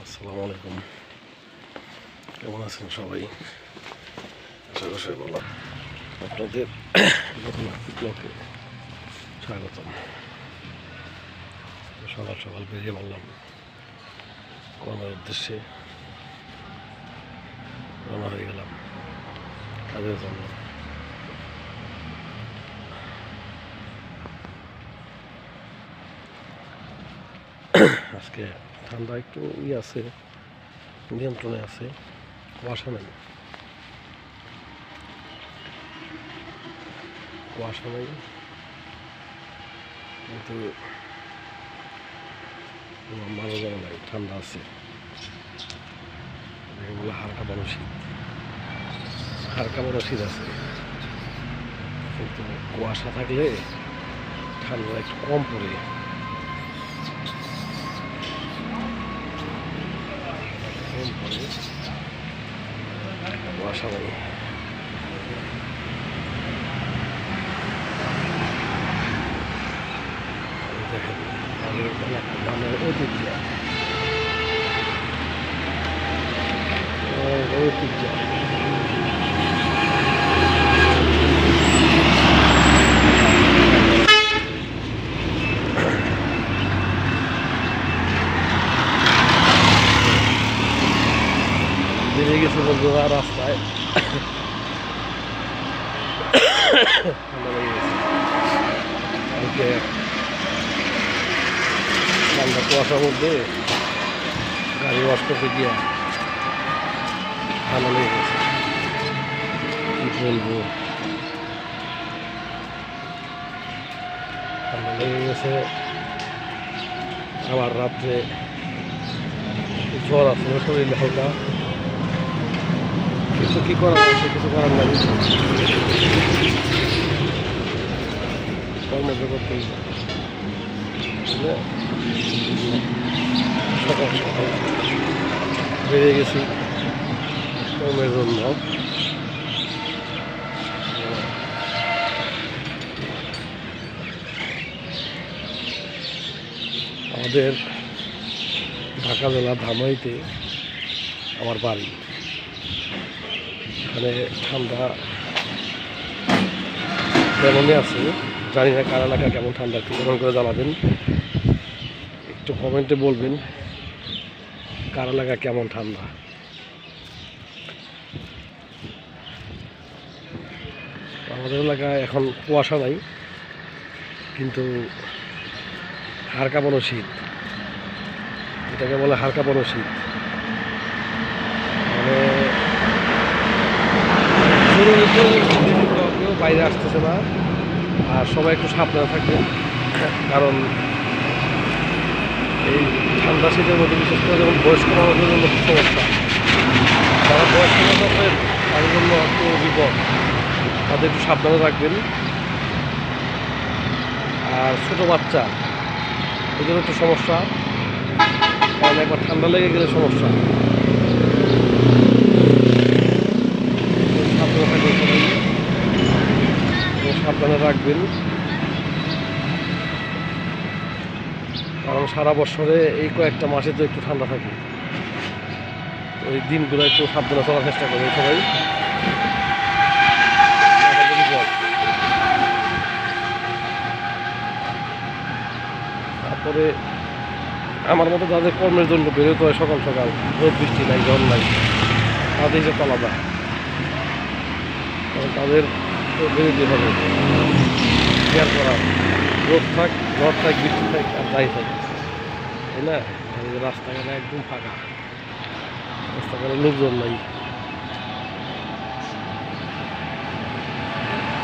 আসসালামু আলাইকুম, কেমন আছেন সবাই? আশা করি সবাই ভালো। আপনাদের নতুন ব্লগে স্বাগতম। সকাল সকাল বেরিয়ে পড়লাম কর্মের উদ্দেশ্যে, রওনা হয়ে গেলাম কাজের জন্য। আজকে ঠান্ডা একটু আছে, নিয়ন্ত্রণে আছে, কুয়াশা নেই, কিন্তু মারা যাওয়া নাই, ঠান্ডা আছে। এগুলো হালকা বড় শীত আছে, কিন্তু কুয়াশা থাকলে ঠান্ডা একটু কম পড়ে। কুয়াশা নেই। দেখেন গ্রামের ঐতিহ্য, বেরিয়ে গেছে বন্ধুরা রাস্তায়। ঠান্ডা কুয়াশার মধ্যে গাড়ি ওয়াশ করতে গিয়ে ঠান্ডা লেগে গেছে, কি বলবো। ঠান্ডা লেগে গেছে। আবার রাত্রে জ্বর আছে শরীরে হালকা, কিন্তু কি করার আছে, কিছু করার নাই, কর্মজগতে সকাল সকাল বেরিয়ে গেছি কর্মের জন্য। আমাদের ঢাকা জেলা ধামরাইতে আমার বাড়ি। এখানে ঠান্ডা তেমনই আছে, জানি না কার এলাকা কেমন ঠান্ডা, একটু কমেন্ট করে জানাবেন, একটু কমেন্টে বলবেন কার এলাকা কেমন ঠান্ডা। আমাদের এলাকায় এখন কুয়াশা নাই, কিন্তু হাড় কাঁপানো শীত, এটাকে বলে হাড় কাঁপানো শীত। মানে কেউ বাইরে আসতেছে না, আর সবাই একটু সাবধানে থাকবেন, কারণ এই ঠান্ডা শীতের মধ্যে বিশেষ করে যেমন বয়স্ক মানুষদের জন্য খুব সমস্যা। যারা বয়স্ক মানুষ আছে তাদের জন্য একটু বিপদ, তাদের একটু সাবধানে রাখবেন। আর ছোটো বাচ্চা এদের একটু সমস্যা, কারণ একবার ঠান্ডা লেগে গেলে সমস্যা। সাবধানে থাকবেন, সবাই সাবধানে রাখবেন, কারণ সারা বছরে এই কয়েকটা মাসে তো একটু ঠান্ডা থাকে। ওই দিনগুলো একটু সাবধানে চলার চেষ্টা করবে সবাই। তারপরে আমার মতো যাদের কর্মের জন্য বেরোতে হয় সকাল সকাল, রোদ বৃষ্টি নাই, ঝড় নাই, তাদের যে আলাদা, কারণ তাদের বেরোতে হবে, কেয়ার করা, রোদ থাক, ঝড় থাক, বৃষ্টি থাক, আর যাই থাক, তাই না? রাস্তাঘাটে একদম ফাঁকা, রাস্তাঘাটে লোকজন নাই।